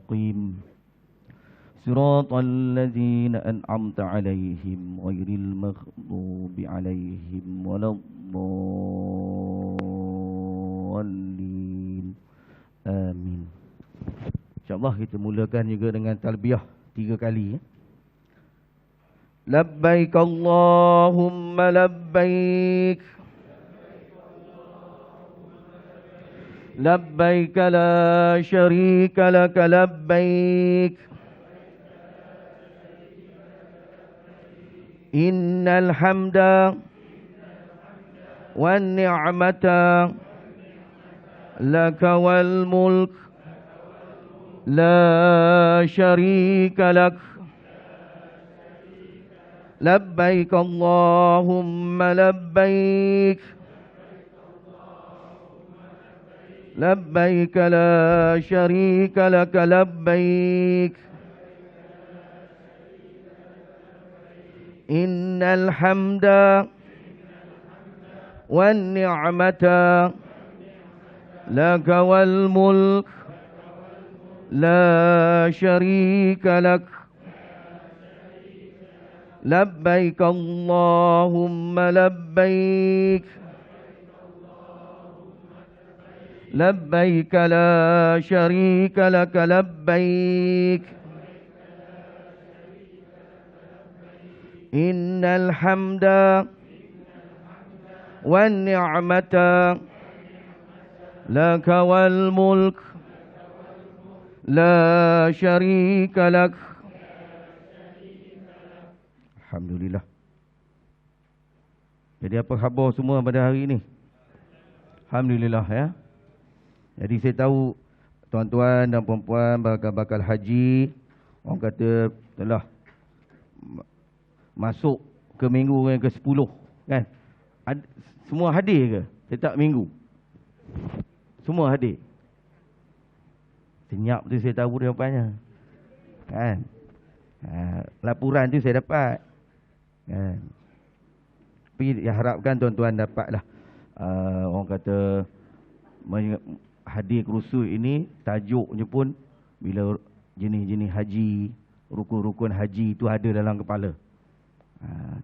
المستقيم صراط الذين أنعمت عليهم غير المغضوب عليهم ولا الضالين. Amin. InsyaAllah kita mulakan juga dengan talbiyah 3 kali. Labbaik Allahumma labbaik, labbaik la syarika laka labbaik, innal hamda wan ni'mata laka wal mulk la syarika lak. Labbaik Allahumma labbaik, labbaik la syarika laka labbaik, innal hamda wan ni'mata laka wal mulk la syarika lak. Labbaik Allahumma labbaik, labbaik la syarika laka labbaik, innal hamda wan ni'mata laka wal mulk la syarika lak. Alhamdulillah. Jadi apa khabar semua pada hari ini? Alhamdulillah ya. Jadi saya tahu tuan-tuan dan puan-puan bakal haji, orang kata telah masuk ke minggu yang ke-10 kan? Semua hadir ke setiap minggu? Semua hadir. Senyap tu saya tahu jawapannya. Kan? Laporan tu saya dapat. Kan? Tapi harapkan tuan-tuan dapatlah orang kata hadir kursus ini, tajuknya pun bila jenis-jenis haji, rukun-rukun haji itu ada dalam kepala.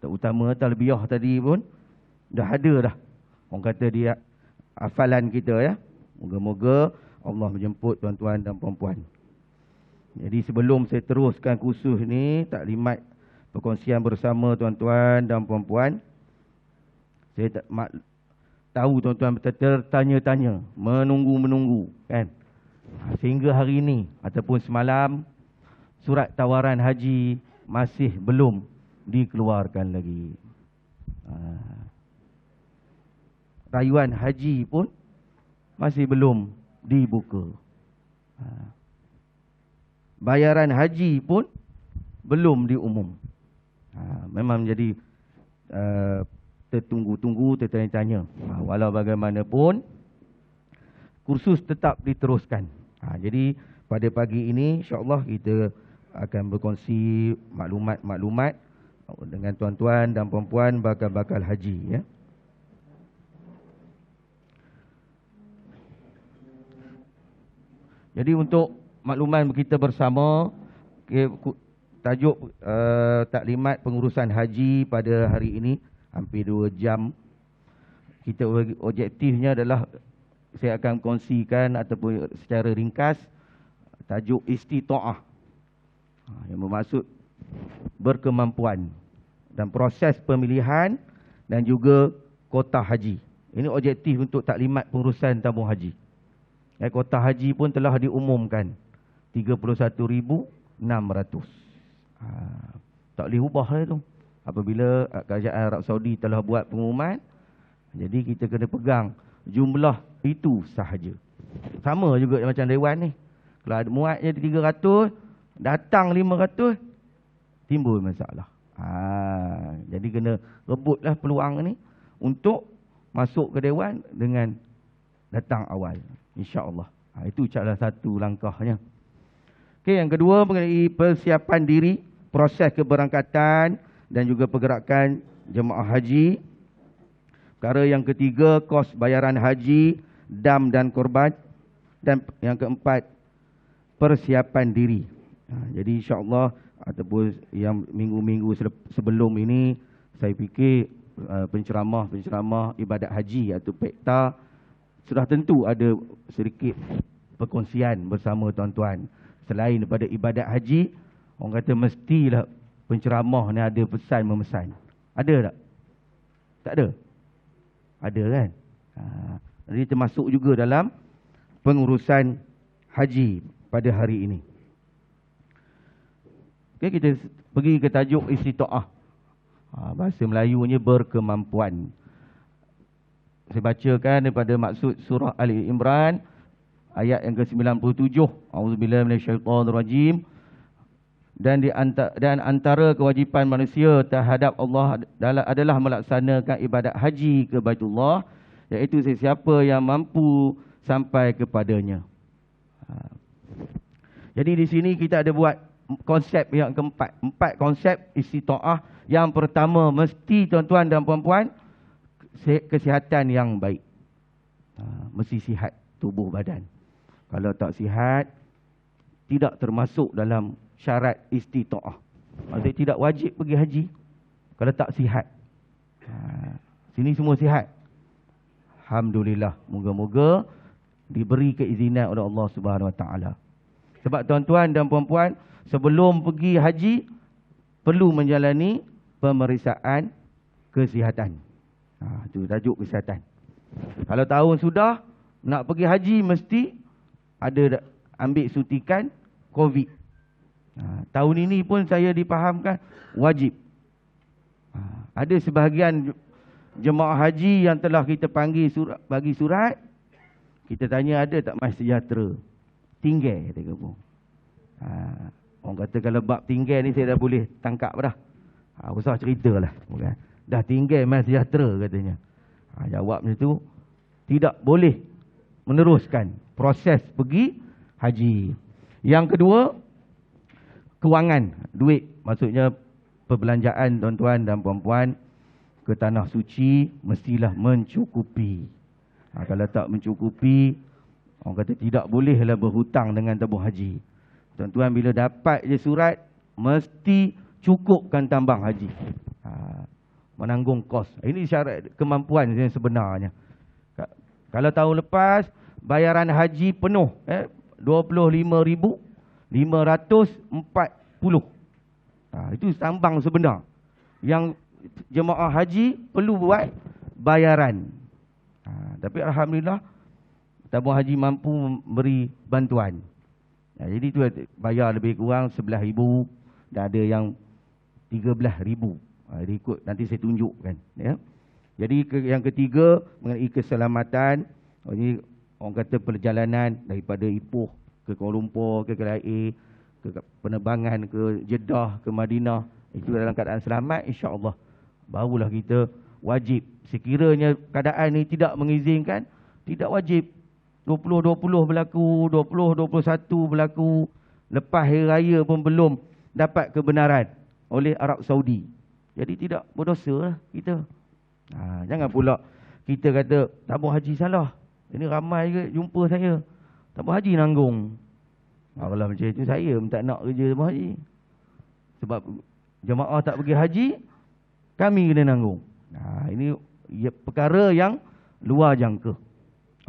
Terutama talbiyah tadi pun dah ada dah. Orang kata dia hafalan kita ya. Moga-moga Allah menjemput tuan-tuan dan puan-puan. Jadi sebelum saya teruskan kursus ni, taklimat perkongsian bersama tuan-tuan dan puan-puan, saya tahu tuan-tuan tertanya-tanya, menunggu-menunggu kan. Sehingga hari ini ataupun semalam, surat tawaran haji masih belum dikeluarkan lagi. Rayuan haji pun masih belum dibuka. Bayaran haji pun belum diumum. Memang menjadi tertunggu-tunggu, tertanya-tanya. Walau bagaimanapun, kursus tetap diteruskan. Jadi pada pagi ini insya-Allah kita akan berkongsi maklumat-maklumat dengan tuan-tuan dan puan-puan bakal haji ya. Jadi untuk makluman kita bersama, tajuk taklimat pengurusan haji pada hari ini hampir 2 jam. Kita objektifnya adalah saya akan kongsikan ataupun secara ringkas tajuk istita'ah, yang bermaksud berkemampuan dan proses pemilihan dan juga kota haji. Ini objektif untuk taklimat pengurusan tabung haji. Kota haji pun telah diumumkan 31,600. Tak boleh ubah lah tu. Apabila kerajaan Arab Saudi telah buat pengumuman, jadi kita kena pegang jumlah itu sahaja. Sama juga macam dewan ni. Kalau ada muatnya 300, datang 500, timbul masalah. Jadi kena rebutlah peluang ni untuk masuk ke dewan dengan datang awal. InsyaAllah. Itu salah satu langkahnya. Okey, yang kedua mengenai persiapan diri, proses keberangkatan dan juga pergerakan jemaah haji. Perkara yang ketiga, kos bayaran haji, dam dan korban. Dan yang keempat, persiapan diri. Jadi insya-Allah ataupun yang minggu-minggu sebelum ini, saya fikir penceramah ibadat haji atau pekta sudah tentu ada sedikit perkongsian bersama tuan-tuan. Selain daripada ibadat haji, orang kata mestilah penceramah ni ada pesan memesan. Ada tak? Tak ada? Ada kan? Jadi termasuk juga dalam pengurusan haji pada hari ini. Okay, kita pergi ke tajuk istita'ah. Bahasa Melayunya berkemampuan. Saya bacakan daripada maksud surah Ali Imran ayat yang ke-97. Auzubillahi minasyaitonirrajim. Dan antara kewajipan manusia terhadap Allah adalah melaksanakan ibadat haji ke Baitullah, iaitu sesiapa yang mampu sampai kepadanya. Jadi di sini kita ada buat konsep yang keempat. 4 konsep istita'ah. Yang pertama, mesti tuan-tuan dan puan-puan kesihatan yang baik. Mesti sihat tubuh badan. Kalau tak sihat, tidak termasuk dalam syarat istita'ah. Maksudnya tidak wajib pergi haji kalau tak sihat. Sini semua sihat. Alhamdulillah. Moga-moga diberi keizinan oleh Allah Subhanahu Wa Taala. Sebab tuan-tuan dan puan-puan, sebelum pergi haji perlu menjalani pemeriksaan kesihatan. Itu tajuk kesihatan. Kalau tahun sudah nak pergi haji, mesti ada ambil suntikan COVID. Tahun ini pun saya dipahamkan wajib. Ada sebahagian jemaah haji yang telah kita panggil bagi surat, kita tanya ada tak Mas Sejahtera? Tinggal kata kamu. Orang kata kalau bab tinggal ni saya dah boleh tangkap dah. Usah ceritalah. Dah tinggal Mas Sejahtera katanya. Jawab macam tu, tidak boleh meneruskan proses pergi haji. Yang kedua, kewangan, duit. Maksudnya perbelanjaan tuan-tuan dan puan-puan ke tanah suci mestilah mencukupi. Kalau tak mencukupi, orang kata tidak bolehlah berhutang dengan tabung haji. Tuan-tuan bila dapat je surat, mesti cukupkan tambang haji. Menanggung kos. Ini syarat kemampuan yang sebenarnya. Kalau tahun lepas bayaran haji penuh, 25,540. Itu tambang sebenar. Yang jemaah haji perlu buat bayaran. Tapi alhamdulillah tabung haji mampu memberi bantuan. Jadi tu bayar lebih kurang 11,000 dan ada yang 13,000. Ikut nanti saya tunjukkan. Ya. Jadi yang ketiga mengenai keselamatan. Ini orang kata perjalanan daripada Ipoh ke Kuala Lumpur, ke KLIA, ke penerbangan ke Jeddah, ke Madinah. Itu dalam keadaan selamat, insya-Allah. Barulah kita wajib. Sekiranya keadaan ini tidak mengizinkan, tidak wajib. 2020 berlaku, 2021 berlaku, lepas hari raya pun belum dapat kebenaran oleh Arab Saudi. Jadi tidak berdosa lah kita. Jangan pula kita kata tabung haji salah. Ini ramai ke jumpa saya, tabung haji nanggung. Kalau macam itu saya tak nak kerja tabung haji. Sebab jemaah tak pergi haji, kami kena nanggung. Ini perkara yang luar jangka.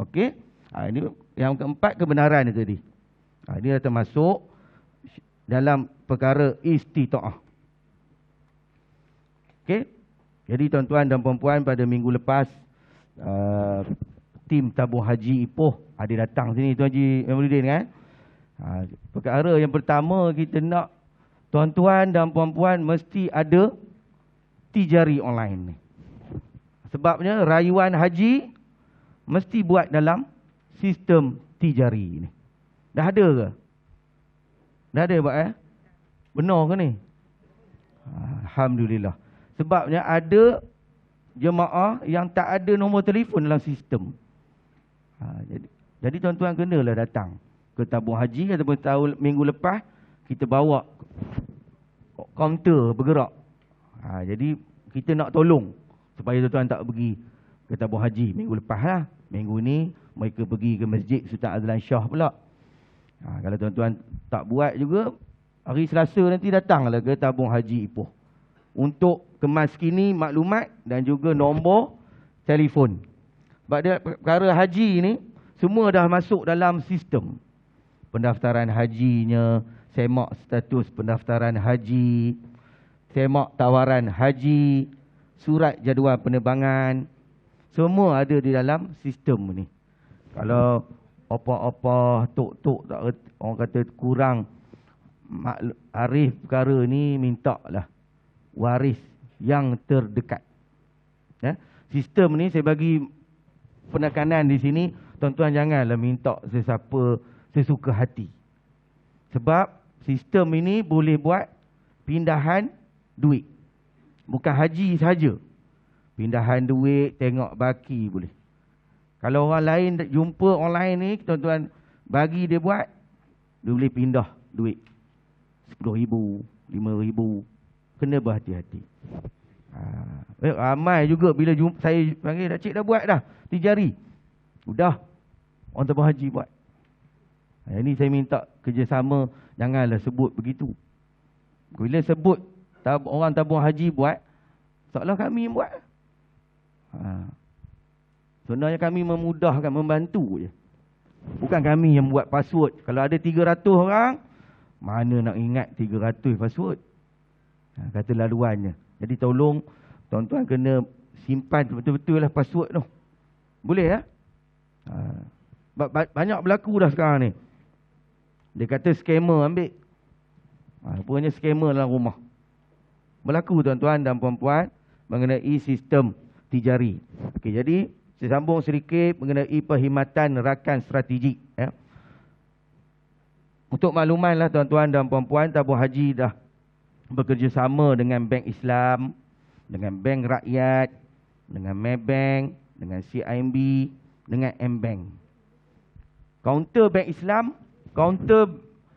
Okey? Ini yang keempat, kebenaran itu tadi. Ini dah termasuk dalam perkara istita'ah. Okey? Jadi tuan-tuan dan puan-puan, pada minggu lepas tim tabung haji Ipoh ada datang sini, Tuan Haji Memorudin kan. Perkara yang pertama kita nak tuan-tuan dan puan-puan mesti ada tijari online ni. Sebabnya rayuan haji mesti buat dalam sistem tijari ni. Dah ada ke? Dah ada buat Benar ke ni? Alhamdulillah. Sebabnya ada jemaah yang tak ada nombor telefon dalam sistem. Jadi tuan-tuan kenalah datang ke tabung haji ataupun tahun minggu lepas kita bawa kaunter bergerak. Jadi kita nak tolong supaya tuan-tuan tak pergi ke tabung haji minggu lepas lah. Minggu ni mereka pergi ke Masjid Sultan Azlan Shah pula. Kalau tuan-tuan tak buat juga, hari Selasa nanti datanglah ke tabung haji Ipoh untuk kemaskini maklumat dan juga nombor telefon. Sebab dia perkara haji ni semua dah masuk dalam sistem. Pendaftaran hajinya, semak status pendaftaran haji, semak tawaran haji, surat jadual penerbangan, semua ada di dalam sistem ni. Kalau apa-apa tok-tok tak reti, orang kata kurang arif perkara ni, minta lah waris yang terdekat. Ya? Sistem ni saya bagi penekanan di sini, tuan-tuan janganlah minta sesiapa sesuka hati. Sebab sistem ini boleh buat pindahan duit. Bukan haji saja. Pindahan duit, tengok baki boleh. Kalau orang lain jumpa online ni, tuan-tuan bagi dia buat, dia boleh pindah duit. 10,000, 5,000. Kena berhati-hati. Ramai juga bila jumpa, saya panggil, dah cik dah buat dah, tijari. Udah, orang tabung haji buat. Ini saya minta kerjasama, janganlah sebut begitu. Bila sebut orang tabung haji buat, seolah kami buat. Sebenarnya kami memudahkan, membantu je. Bukan kami yang buat password. Kalau ada 300 orang, mana nak ingat 300 password? Kata laluannya. Jadi tolong tuan-tuan kena simpan betul-betul lah password tu. Boleh ya? Banyak berlaku dah sekarang ni. Dia kata scammer ambil. Rupanya scammer dalam rumah. Berlaku tuan-tuan dan puan-puan mengenai sistem tijari. Okey, jadi saya sambung sedikit mengenai perkhidmatan rakan strategik. Ya. Untuk maklumanlah tuan-tuan dan puan-puan, tabung haji dah bekerjasama dengan Bank Islam, dengan Bank Rakyat, dengan Maybank, dengan CIMB, dengan M-Bank. Kaunter Bank Islam, kaunter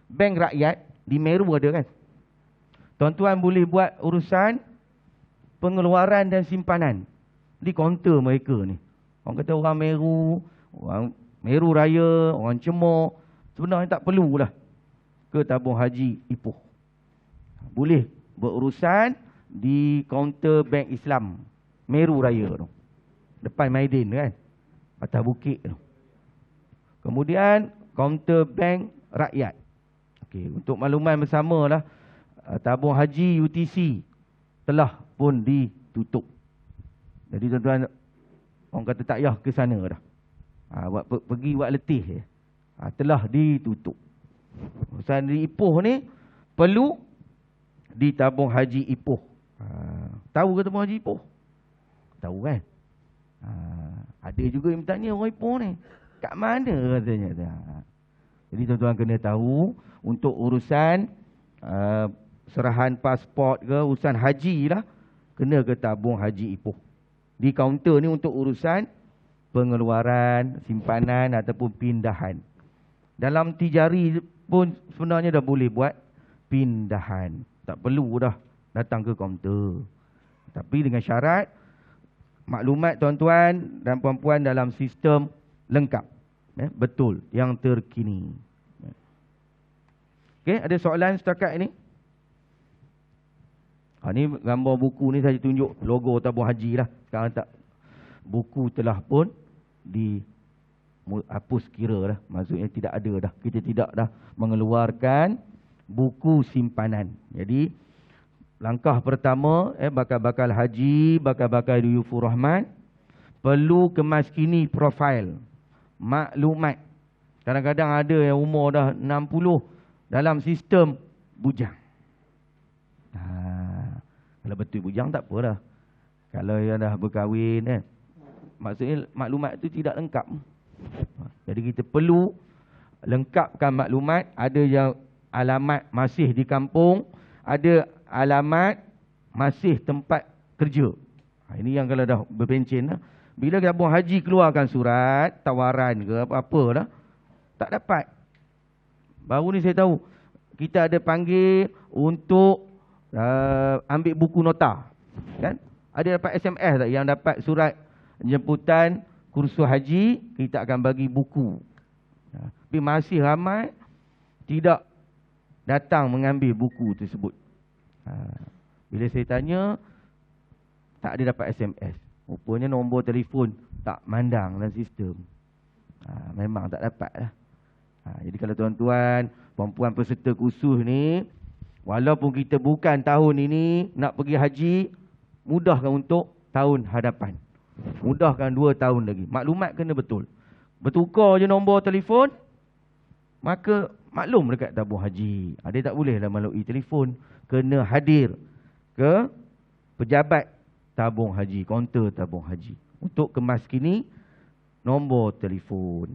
Bank Rakyat di Meru ada kan? Tuan-tuan boleh buat urusan pengeluaran dan simpanan di kaunter mereka ni. Orang kata orang Meru Raya, orang Cemor, sebenarnya tak perlulah ke tabung haji Ipoh. Boleh berurusan di kaunter Bank Islam Meru Raya tu, depan Maidin kan, atas bukit tu. Kemudian kaunter Bank Rakyat. Okey, untuk makluman bersamalah, tabung haji UTC telah pun ditutup. Jadi tuan-tuan, orang kata tak payah ke sana dah. Pergi buat letih je. Telah ditutup. Urusan di Ipoh ni perlu di tabung haji Ipoh. Tahu ke tabung haji Ipoh? Tahu kan? Ada juga yang bertanya, orang Ipoh ni kat mana katanya. Jadi tuan-tuan kena tahu, untuk urusan serahan pasport ke, urusan haji lah, kena ke tabung haji Ipoh. Di kaunter ni untuk urusan pengeluaran, simpanan ataupun pindahan. Dalam tijari pun sebenarnya dah boleh buat pindahan. Tak perlu dah datang ke kaunter. Tapi dengan syarat maklumat tuan-tuan dan puan-puan dalam sistem lengkap. Betul, yang terkini. Okey, ada soalan setakat ini? Ni gambar buku ni saya tunjuk logo tabung haji lah. Sekarang tak, buku telah pun dihapus kira dah. Maksudnya tidak ada dah. Kita tidak dah mengeluarkan buku simpanan. Jadi langkah pertama, bakal-bakal haji, bakal-bakal Duyufur Rahman, perlu kemaskini profil maklumat. Kadang-kadang ada yang umur dah 60 dalam sistem bujang. Kalau betul bujang tak apa dah. Kalau yang dah berkahwin maksudnya maklumat itu tidak lengkap. Jadi kita perlu lengkapkan maklumat. Ada yang alamat masih di kampung, ada alamat masih tempat kerja. Ini yang kalau dah berpencen lah. Bila tabung haji keluarkan surat tawaran ke apa-apa dah, tak dapat. Baru ni saya tahu kita ada panggil untuk ambil buku nota, kan? Ada dapat SMS tak yang dapat surat jemputan kursus haji, kita akan bagi buku. Tapi masih ramai tidak datang mengambil buku tersebut. Bila saya tanya, tak ada dapat SMS. Rupanya nombor telefon tak mandang dalam sistem. Memang tak dapat lah. Jadi kalau tuan-tuan, perempuan peserta kursus ni, walaupun kita bukan tahun ini nak pergi haji, mudahkan untuk tahun hadapan. Mudahkan 2 tahun lagi. Maklumat kena betul. Bertukar je nombor telefon, maka maklum dekat tabung haji. Dia tak boleh lah melalui telefon. Kena hadir ke pejabat tabung haji, kaunter tabung haji, untuk kemaskini nombor telefon.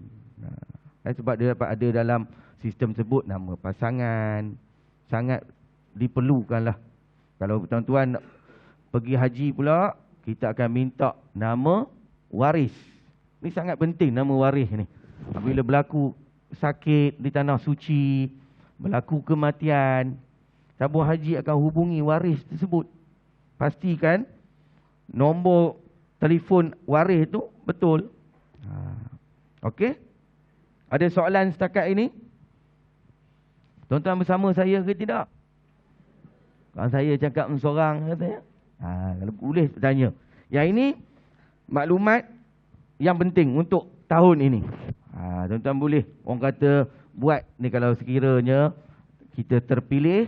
Sebab dia dapat ada dalam sistem tersebut nama pasangan. Sangat diperlukan lah. Kalau tuan-tuan nak pergi haji pula, kita akan minta nama waris. Ni sangat penting nama waris ni. Bila berlaku sakit di tanah suci, berlaku kematian, tabung haji akan hubungi waris tersebut. Pastikan nombor telefon waris tu betul. Okey? Ada soalan setakat ini? Tuan-tuan bersama saya ke tidak? Kalau saya cakap seorang katanya. Kalau boleh tanya. Yang ini maklumat yang penting untuk tahun ini. Tuan-tuan boleh orang kata buat ni kalau sekiranya kita terpilih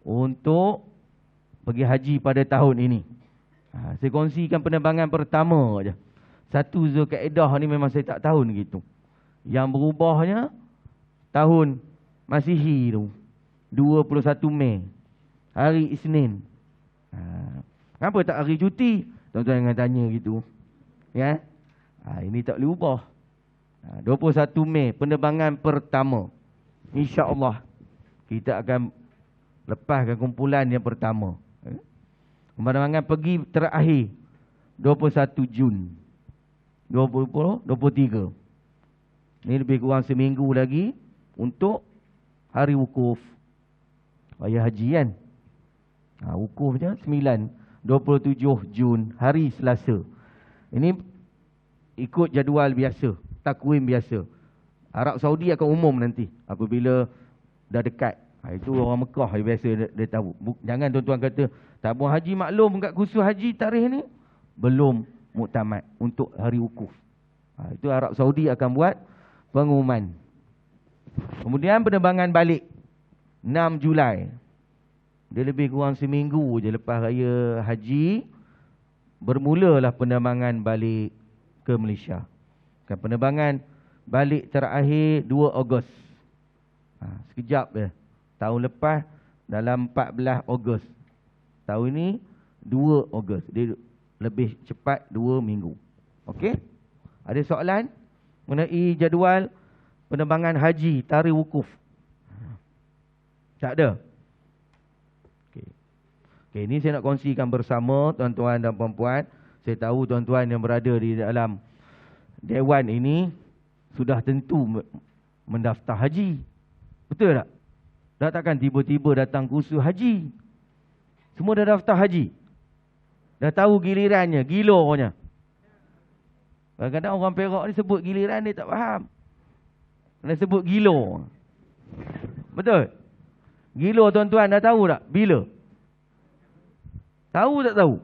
untuk pergi haji pada tahun ini. Saya kongsikan penerbangan pertama je. 1 Zulkaidah ni memang saya tak tahu ni gitu. Yang berubahnya tahun Masihi tu 21 Mei, hari Isnin. Kenapa tak hari cuti? Tuan-tuan jangan tanya gitu. Ya. Ini tak boleh ubah. 21 Mei penerbangan pertama. Insya-Allah kita akan lepaskan kumpulan yang pertama. Penerbangan pergi terakhir 21 Jun 2023. Ini lebih kurang seminggu lagi untuk hari wukuf raya haji kan. Wukuf je 27 Jun, hari Selasa. Ini ikut jadual biasa, takwim biasa. Arab Saudi akan umum nanti apabila dah dekat. Itu orang Mekah yang biasa dia tahu. Jangan tuan-tuan kata tabung haji maklum kat kursus haji tarikh ni belum muktamad untuk hari wukuf. Itu Arab Saudi akan buat pengumuman. Kemudian penerbangan balik 6 Julai. Dia lebih kurang seminggu je lepas raya haji, bermulalah penerbangan balik ke Malaysia. Penerbangan balik terakhir 2 Ogos. Sekejap je. Tahun lepas dalam 14 Ogos. Tahun ini 2 Ogos. Dia lebih cepat 2 minggu. Okey? Ada soalan mengenai jadual penerbangan haji tarikh wukuf? Tak ada? Okey, ini saya nak kongsikan bersama tuan-tuan dan puan-puan. Saya tahu tuan-tuan yang berada di dalam dewan ini sudah tentu mendaftar haji. Betul tak? Dah takkan tiba-tiba datang kursus haji. Semua dah daftar haji. Dah tahu gilirannya, gilornya. Kadang-kadang orang Perak ni sebut giliran dia tak faham. Dia sebut gilo. Betul? Gilo tuan-tuan dah tahu tak? Bila? Tahu tak tahu?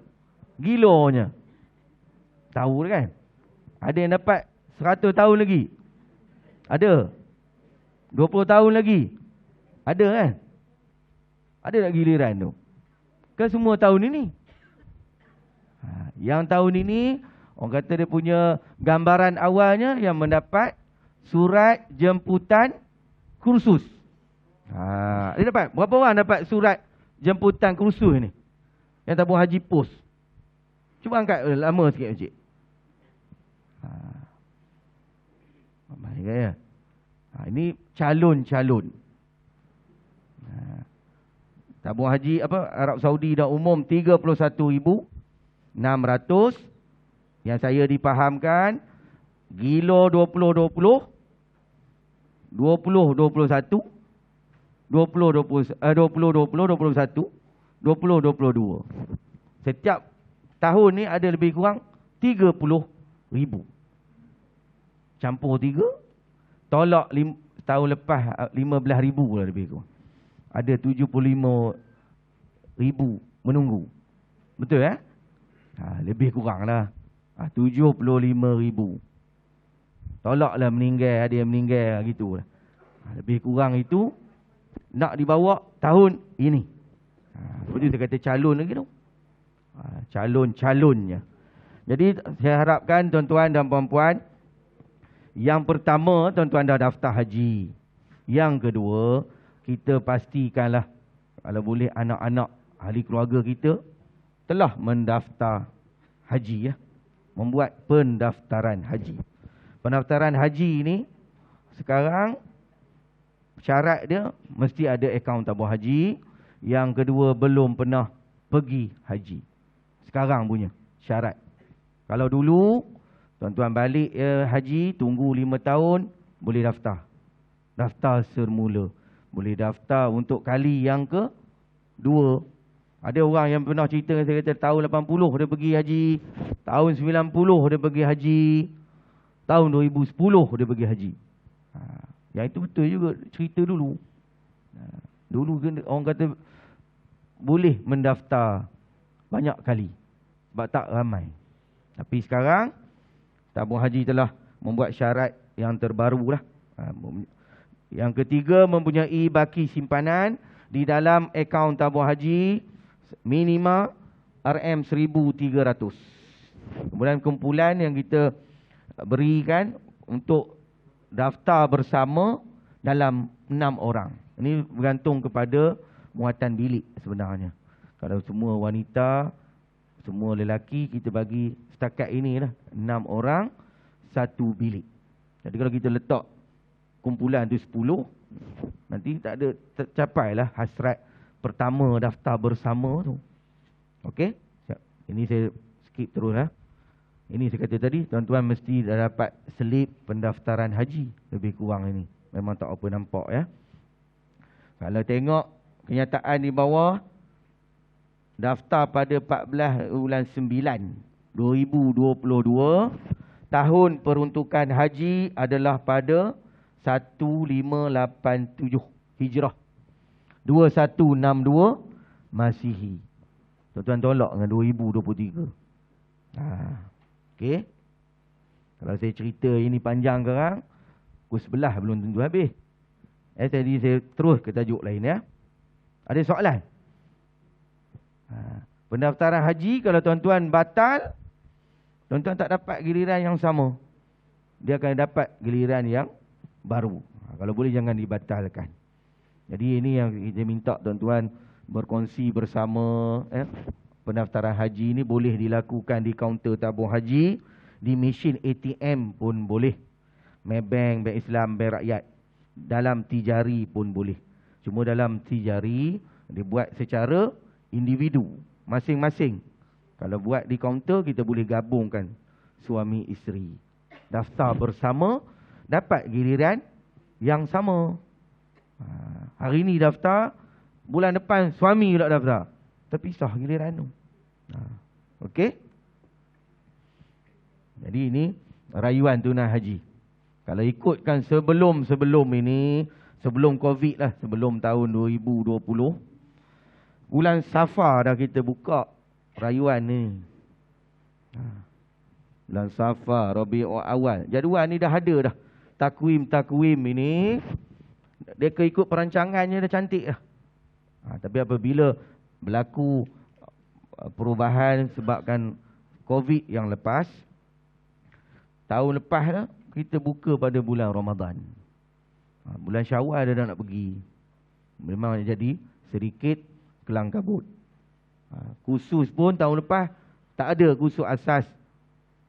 Gilonya. Tahu kan? Ada yang dapat 100 tahun lagi? Ada. 20 tahun lagi? Ada kan? Ada tak giliran tu? Kan semua tahun ini? Yang tahun ini orang kata dia punya gambaran awalnya yang mendapat surat jemputan kursus. Dia dapat. Berapa orang dapat surat jemputan kursus ni? Yang tabung haji pos. Cuba angkat lama sikit Encik. Baik ya. Ini calon-calon. Tabung haji Arab Saudi dah umum 31,600. Yang saya dipahamkan Gilo 2020, 2021, 2021, 2022. Setiap tahun ni ada lebih kurang 30,000. Campur 3, tolak tahun lepas 15,000 lah lebih kurang. Ada 75,000 menunggu. Betul ya? Lebih kurang lah. 75,000. Tolaklah meninggal, ada yang meninggal gitu lah. Lebih kurang itu nak dibawa tahun ini. Betul saya kata calon lagi tu. Calon-calonnya. Jadi saya harapkan tuan-tuan dan puan-puan, yang pertama tuan-tuan dah daftar haji. Yang kedua, kita pastikanlah kalau boleh anak-anak ahli keluarga kita telah mendaftar haji ya. Membuat pendaftaran haji. Pendaftaran haji ni sekarang syarat dia mesti ada akaun tabung haji. Yang kedua, belum pernah pergi haji. Sekarang punya syarat. Kalau dulu tuan-tuan balik haji, tunggu 5 tahun, boleh daftar. Daftar semula. Boleh daftar untuk kali yang kedua. Ada orang yang pernah cerita, saya kata tahun 80 dia pergi haji, tahun 90 dia pergi haji, tahun 2010 dia pergi haji. Yang itu betul juga cerita dulu. Dulu orang kata boleh mendaftar banyak kali sebab tak ramai. Tapi sekarang tabung haji telah membuat syarat yang terbaru lah. Yang ketiga, mempunyai baki simpanan di dalam akaun tabung haji minima RM1,300. Kemudian kumpulan yang kita berikan untuk daftar bersama dalam 6 orang. Ini bergantung kepada muatan bilik sebenarnya. Kalau semua wanita, semua lelaki, kita bagi setakat ini lah 6 orang, 1 bilik. Jadi kalau kita letak kumpulan tu 10, nanti tak ada tercapailah hasrat pertama daftar bersama tu. Okey? Ini saya skip terus lah. Ini saya kata tadi, tuan-tuan mesti dah dapat slip pendaftaran haji. Lebih kurang ini. Memang tak apa nampak ya. Kalau tengok kenyataan di bawah, daftar pada 14 bulan 9 2022, tahun peruntukan haji adalah pada 1587 Hijrah, 2162 Masihi. Tuan-tuan tolak dengan 2023. Okey. Kalau saya cerita ini panjang sekarang, pukul 11 belum tentu habis. Tadi saya terus ke tajuk lain ya. Ada soalan? Pendaftaran haji, kalau tuan-tuan batal, tuan-tuan tak dapat giliran yang sama. Dia akan dapat giliran yang baru. Kalau boleh jangan dibatalkan. Jadi ini yang kita minta tuan-tuan berkongsi bersama. Pendaftaran haji ini boleh dilakukan di kaunter tabung haji, di mesin ATM pun boleh, Maybank, Bank Islam, Bank Rakyat. Dalam tijari pun boleh. Cuma dalam tijari dibuat secara individu, masing-masing. Kalau buat di kaunter, kita boleh gabungkan suami isteri. Daftar bersama, dapat giliran yang sama. Hari ni daftar, bulan depan suami pula daftar. Terpisah giliran tu. Okey? Jadi ini rayuan tunai haji. Kalau ikutkan sebelum ini, sebelum Covid lah, sebelum tahun 2020, bulan Safar dah kita buka rayuan ni. Bulan Safar, Rabiul Awal. Jadual ni dah ada dah. Takwim-takwim ini, dia ikut perancangannya dah cantik dah. Tapi apabila berlaku perubahan sebabkan Covid yang lepas, tahun lepas dah, kita buka pada bulan Ramadan. Bulan Syawal dah nak pergi. Memang jadi sedikit kelang kabut. Kursus pun tahun lepas tak ada kursus asas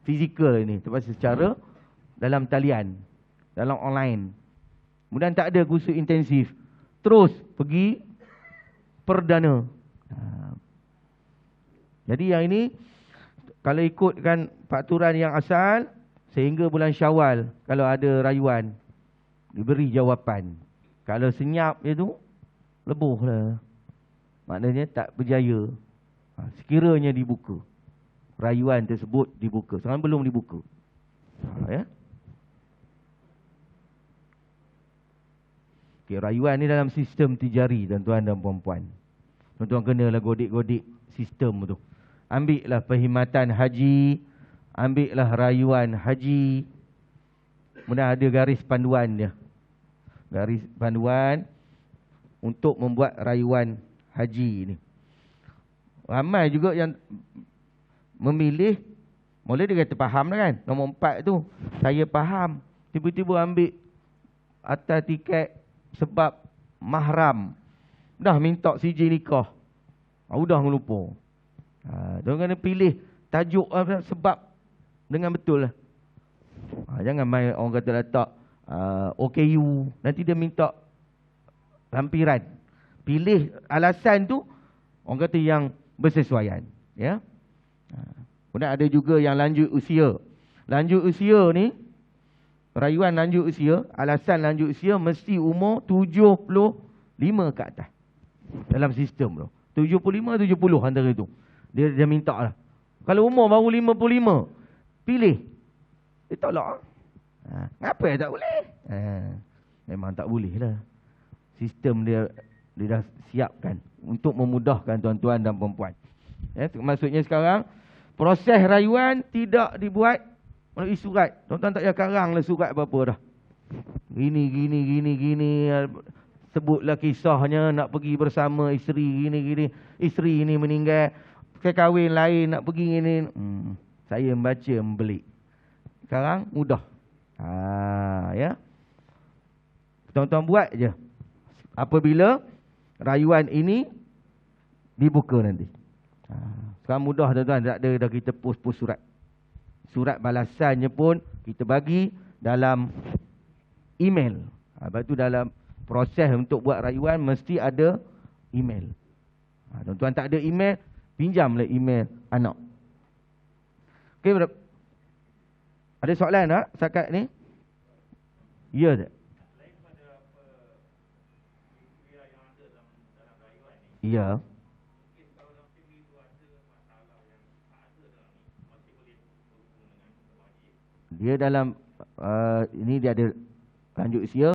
fizikal ini. Terpaksa secara dalam talian, dalam online. Kemudian tak ada kursus intensif. Terus pergi perdana. Jadi yang ini, kalau ikutkan peraturan yang asal, sehingga bulan Syawal, kalau ada rayuan, diberi jawapan. Kalau senyap je tu, lebuh lah. Maknanya tak berjaya. Sekiranya dibuka, rayuan tersebut dibuka. Sekarang belum dibuka. Ya. Okay, rayuan ni dalam sistem tijari, tuan-tuan dan puan-puan. Tuan-tuan kenalah godik-godik sistem tu. Ambillah perkhidmatan haji, ambillah rayuan haji. Kemudian ada garis panduan dia. Garis panduan untuk membuat rayuan haji ni. Ramai juga yang memilih, mula dia kata faham dah kan. Nombor 4 tu, saya faham. Tiba-tiba ambil atas tiket sebab mahram. Dah minta CJ nikah. Dah melupa. Dia kena pilih tajuk sebab dengan betul lah. Jangan main orang kata letak OKU. Nanti dia minta lampiran. Pilih alasan tu, orang kata yang bersesuaian. Ya. Kemudian ada juga yang lanjut usia. Lanjut usia ni, rayuan lanjut usia, alasan lanjut usia mesti umur 75 ke atas. Dalam sistem tu. 75-70 antara itu. Dia minta lah. Kalau umur baru 55, pilih. Dia tolak. Kenapa tak boleh? Memang tak boleh lah. Sistem dia dah siapkan untuk memudahkan tuan-tuan dan perempuan. Maksudnya sekarang, proses rayuan tidak dibuat melalui surat. Tuan-tuan tak payah karanglah surat apa-apa dah. Gini. Sebutlah kisahnya nak pergi bersama isteri gini. Isteri ini meninggal. Saya kahwin lain nak pergi ini. Saya membaca membelik. Sekarang mudah. Ya. Tuan-tuan buat je. Apabila rayuan ini dibuka nanti. Sekarang mudah tuan-tuan. Tak ada dah kita post surat. Surat balasannya pun kita bagi dalam email. Lepas tu dalam proses untuk buat rayuan mesti ada email. Tuan-tuan tak ada email, pinjamlah email anak. Okey, ada soalan tak setakat ni? Ya tak? Ya. Dia dalam ini dia ada lanjut usia.